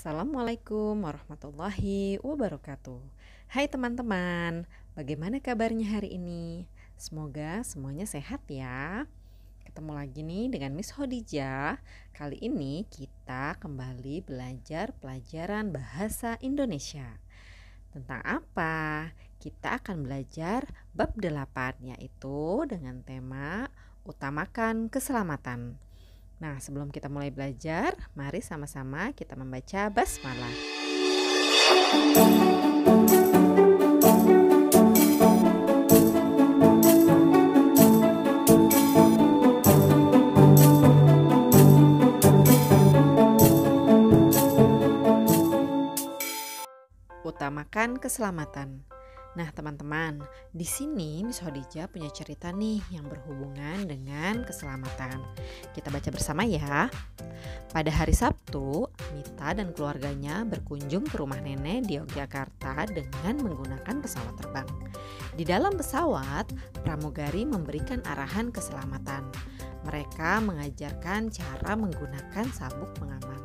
Assalamualaikum warahmatullahi wabarakatuh. Hai teman-teman, bagaimana kabarnya hari ini? Semoga semuanya sehat ya. Ketemu lagi nih dengan Miss Khadijah. Kali ini kita kembali belajar pelajaran bahasa Indonesia. Tentang apa? Kita akan belajar bab 8, yaitu dengan tema utamakan keselamatan. Nah, sebelum kita mulai belajar, mari sama-sama kita membaca basmalah. Utamakan keselamatan. Nah, teman-teman, di sini Miss Khadijah punya cerita nih yang berhubungan dengan keselamatan. Kita baca bersama ya. Pada hari Sabtu, Mita dan keluarganya berkunjung ke rumah nenek di Yogyakarta dengan menggunakan pesawat terbang. Di dalam pesawat, pramugari memberikan arahan keselamatan. Mereka mengajarkan cara menggunakan sabuk pengaman.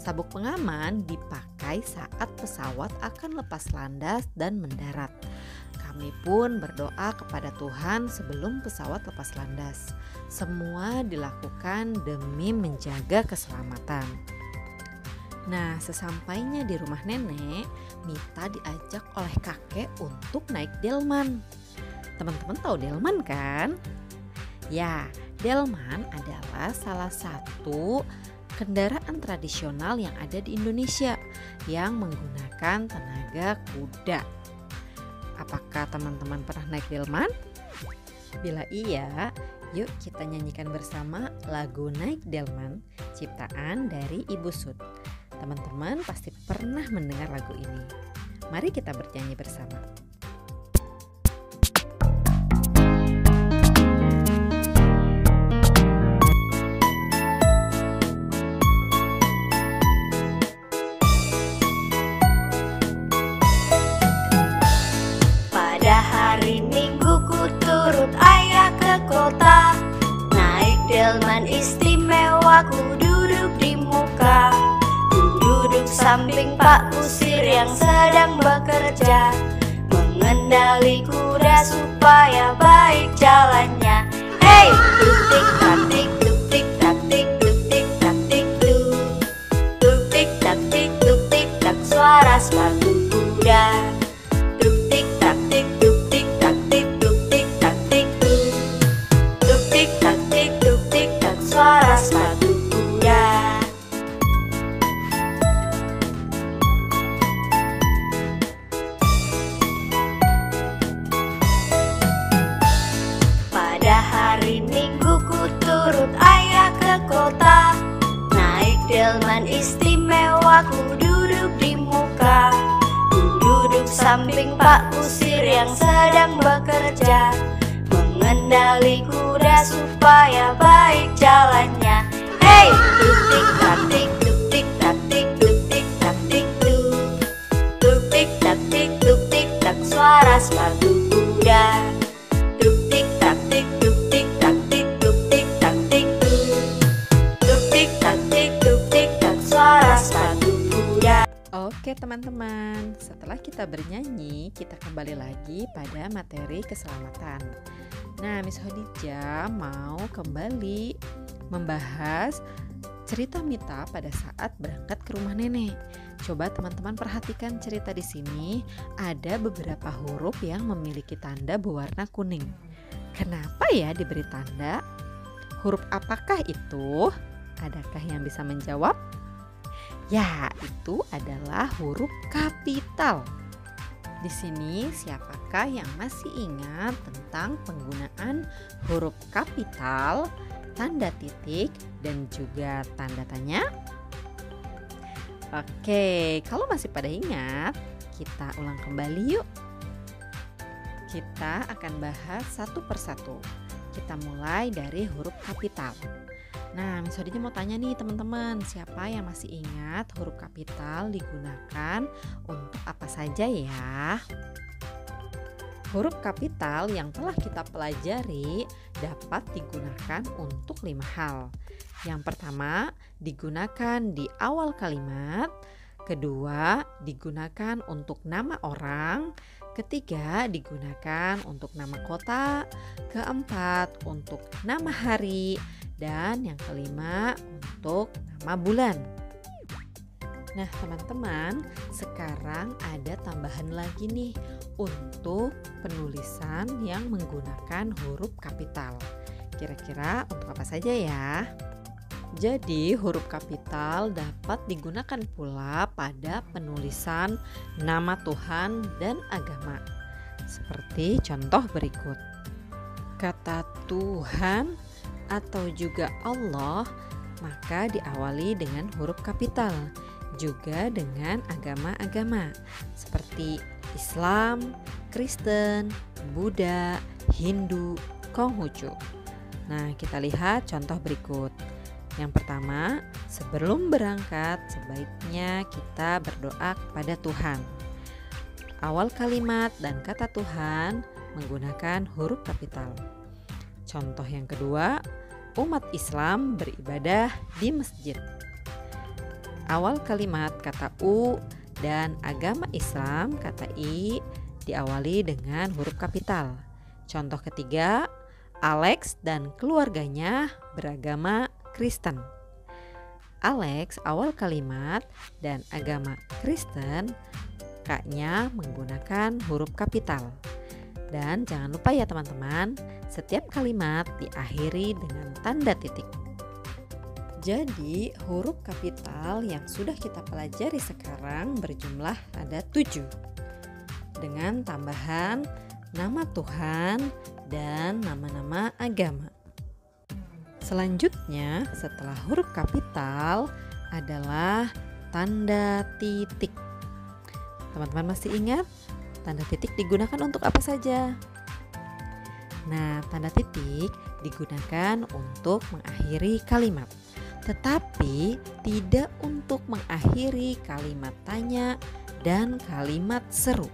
Sabuk pengaman dipakai saat pesawat akan lepas landas dan mendarat. Kami pun berdoa kepada Tuhan sebelum pesawat lepas landas. Semua dilakukan demi menjaga keselamatan. Nah, sesampainya di rumah nenek, Mita diajak oleh kakek untuk naik delman. Teman-teman tahu delman kan? Ya, delman adalah salah satu kendaraan tradisional yang ada di Indonesia yang menggunakan tenaga kuda. Apakah teman-teman pernah naik delman? Bila iya, yuk kita nyanyikan bersama lagu Naik Delman ciptaan dari Ibu Sud. Teman-teman pasti pernah mendengar lagu ini. Mari kita bernyanyi bersama. Delman istimewa, ku duduk di muka. Ku duduk samping Pak Kusir yang sedang bekerja, mengendali kuda supaya baik jalannya. Hey, tuk-tik tak-tik, tuk-tik tak-tik, tuk-tik tak-tik tuk. Tuk-tik tak-tik, tuk-tik tak, suara sepatu kuda. Tuk-tik tak-tik, tuk-tik tak-tik, tuk-tik tak-tik tuk. Tuk-tik tak-tik, suara sepatu kuda. Pada hari Minggu ku turut ayah ke kota. Naik delman istimewa, ku duduk di muka. Ku duduk samping Pak Kusir yang sedang bekerja, mengendali kuda supaya baik jalannya. Hey, tuk-tik tak-tik, tuk-tik tak-tik, tuk-tik tak-tik tuk. Tuk-tik tak-tik, tuk-tik tak, suara sepatu kuda. Tuk-tik tak-tik, tuk-tik tak-tik, tuk-tik tak-tik tuk. Tuk-tik tak-tik, tuk-tik tak, suara sepatu kuda. Oke teman-teman, setelah kita bernyanyi, kita kembali lagi pada materi keselamatan. Nah, Miss Khadijah mau kembali membahas cerita Mita pada saat berangkat ke rumah nenek. Coba teman-teman perhatikan cerita di sini, ada beberapa huruf yang memiliki tanda berwarna kuning. Kenapa ya diberi tanda? Huruf apakah itu? Adakah yang bisa menjawab? Ya, itu adalah huruf kapital. Di sini siapakah yang masih ingat tentang penggunaan huruf kapital, tanda titik, dan juga tanda tanya? Oke, kalau masih pada ingat, kita ulang kembali yuk. Kita akan bahas satu persatu. Kita mulai dari huruf kapital. Nah, Miss Khadijah mau tanya nih teman-teman, siapa yang masih ingat huruf kapital digunakan untuk apa saja ya? Huruf kapital yang telah kita pelajari dapat digunakan untuk 5 hal. Yang pertama, digunakan di awal kalimat. kedua digunakan untuk nama orang, ketiga digunakan untuk nama kota, keempat untuk nama hari, dan yang kelima untuk nama bulan. Nah teman-teman, sekarang ada tambahan lagi nih untuk penulisan yang menggunakan huruf kapital. Kira-kira untuk apa saja ya? Jadi huruf kapital dapat digunakan pula pada penulisan nama Tuhan dan agama. Seperti contoh berikut. Kata Tuhan atau juga Allah maka diawali dengan huruf kapital. Juga dengan agama-agama seperti Islam, Kristen, Buddha, Hindu, Konghucu. Nah, kita lihat contoh berikut. Yang pertama, sebelum berangkat sebaiknya kita berdoa kepada Tuhan. Awal kalimat dan kata Tuhan menggunakan huruf kapital. Contoh yang kedua, umat Islam beribadah di masjid. Awal kalimat kata U dan agama Islam kata I diawali dengan huruf kapital. Contoh ketiga, Alex dan keluarganya beragama Kristen. Alex awal kalimat dan agama Kristen K-nya menggunakan huruf kapital. Dan jangan lupa ya teman-teman, setiap kalimat diakhiri dengan tanda titik. Jadi huruf kapital yang sudah kita pelajari sekarang berjumlah ada 7. Dengan tambahan nama Tuhan dan nama-nama agama. Selanjutnya setelah huruf kapital adalah tanda titik. Teman-teman masih ingat tanda titik digunakan untuk apa saja? Nah, tanda titik digunakan untuk mengakhiri kalimat, tetapi tidak untuk mengakhiri kalimat tanya dan kalimat seru.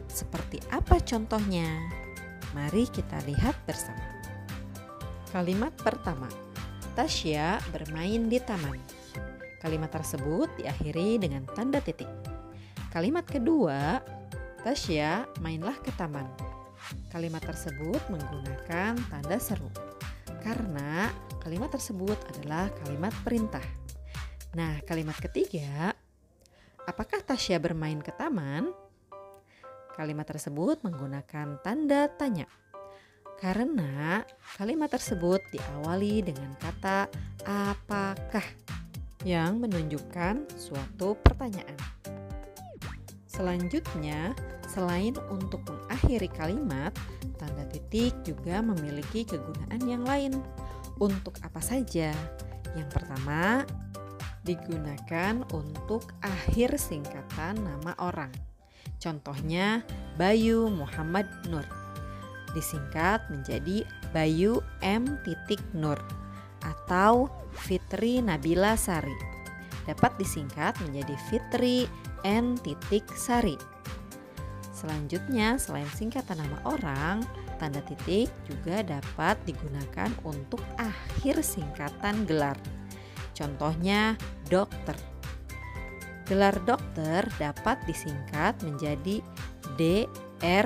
Seperti apa contohnya? Mari kita lihat bersama. Kalimat pertama, Tasya bermain di taman. Kalimat tersebut diakhiri dengan tanda titik. Kalimat kedua, Tasya mainlah ke taman. Kalimat tersebut menggunakan tanda seru karena kalimat tersebut adalah kalimat perintah. Nah, kalimat ketiga, apakah Tasya bermain ke taman? Kalimat tersebut menggunakan tanda tanya karena kalimat tersebut diawali dengan kata apakah yang menunjukkan suatu pertanyaan. Selanjutnya, selain untuk mengakhiri kalimat, tanda titik juga memiliki kegunaan yang lain. Untuk apa saja? Yang pertama, digunakan untuk akhir singkatan nama orang. Contohnya, Bayu Muhammad Nur. Disingkat menjadi Bayu M. Nur atau Fitri Nabila Sari. Dapat disingkat menjadi Fitri N. Sari. Selanjutnya, selain singkatan nama orang, tanda titik juga dapat digunakan untuk akhir singkatan gelar. Contohnya dokter. Gelar dokter dapat disingkat menjadi DR.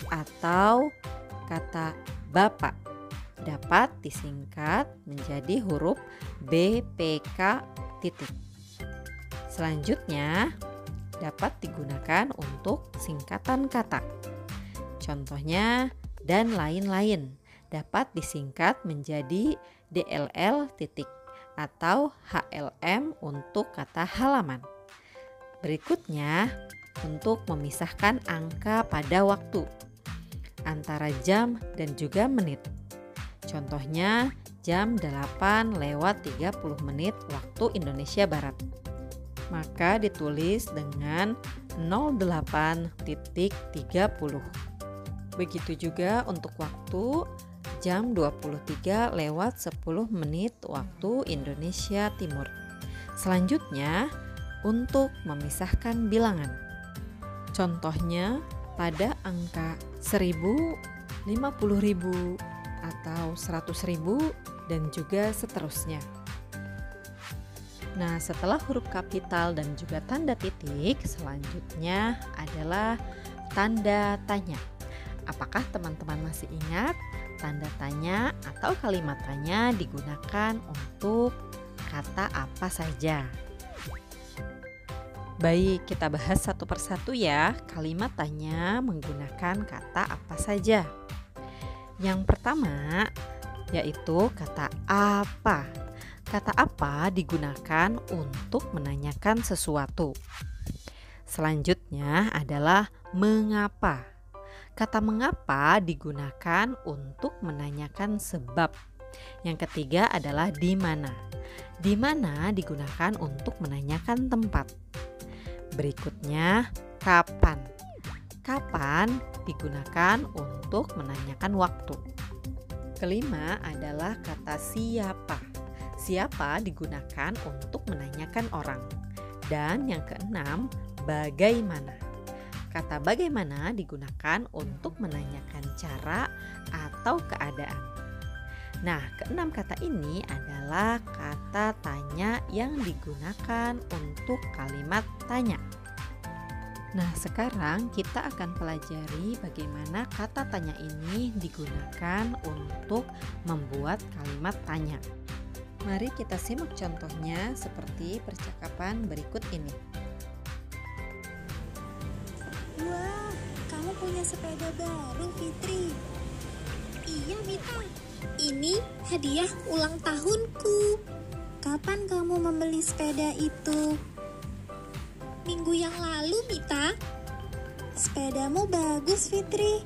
Atau kata bapak dapat disingkat menjadi huruf BPK. Selanjutnya dapat digunakan untuk singkatan kata. Contohnya dan lain-lain dapat disingkat menjadi DLL atau HLM untuk kata halaman. Berikutnya untuk memisahkan angka pada waktu antara jam dan juga menit. Contohnya jam 8:30 waktu Indonesia Barat. Maka ditulis dengan 08.30. Begitu juga untuk waktu jam 23:10 waktu Indonesia Timur. Selanjutnya untuk memisahkan bilangan. Contohnya pada angka 1000, 50.000 atau 100.000 dan juga seterusnya. Nah, setelah huruf kapital dan juga tanda titik, selanjutnya adalah tanda tanya. Apakah teman-teman masih ingat tanda tanya atau kalimat tanya digunakan untuk kata apa saja? Baik, kita bahas satu persatu ya. Kalimat tanya menggunakan kata apa saja? Yang pertama yaitu kata apa. Kata apa digunakan untuk menanyakan sesuatu. Selanjutnya adalah mengapa. Kata mengapa digunakan untuk menanyakan sebab. Yang ketiga adalah di mana. Di mana digunakan untuk menanyakan tempat. Berikutnya, kapan. Kapan digunakan untuk menanyakan waktu. Kelima adalah kata siapa. Siapa digunakan untuk menanyakan orang. Dan yang keenam, bagaimana. Kata bagaimana digunakan untuk menanyakan cara atau keadaan. Nah, keenam kata ini adalah kata tanya yang digunakan untuk kalimat tanya. Nah, sekarang kita akan pelajari bagaimana kata tanya ini digunakan untuk membuat kalimat tanya. Mari kita simak contohnya seperti percakapan berikut ini. Wah, kamu punya sepeda baru, Fitri. Iya, Mita. Ini hadiah ulang tahunku. Kapan kamu membeli sepeda itu? Minggu yang lalu, Mita. Sepedamu bagus, Fitri.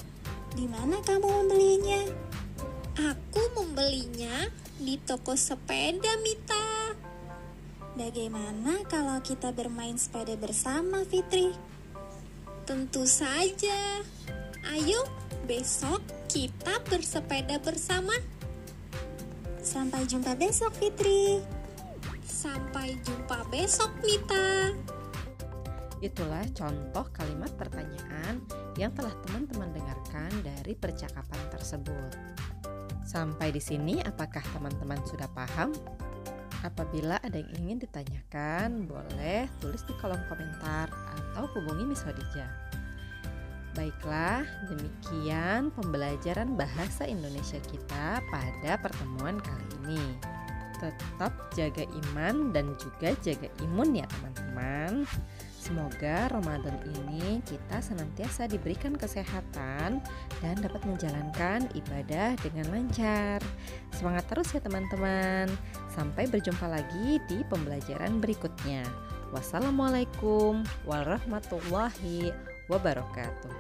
Di mana kamu membelinya? Aku membelinya di toko sepeda, Mita. Bagaimana kalau kita bermain sepeda bersama, Fitri? Tentu saja. Ayo, besok kita bersepeda bersama. Sampai jumpa besok, Fitri. Sampai jumpa besok, Mita. Itulah contoh kalimat pertanyaan yang telah teman-teman dengarkan dari percakapan tersebut. Sampai di sini, apakah teman-teman sudah paham? Apabila ada yang ingin ditanyakan, boleh tulis di kolom komentar atau hubungi Miss Khadijah. Baiklah, demikian pembelajaran bahasa Indonesia kita pada pertemuan kali ini. Tetap jaga iman dan juga jaga imun ya teman-teman. Semoga Ramadan ini kita senantiasa diberikan kesehatan dan dapat menjalankan ibadah dengan lancar. Semangat terus ya teman-teman. Sampai berjumpa lagi di pembelajaran berikutnya. Wassalamualaikum warahmatullahi wabarakatuh.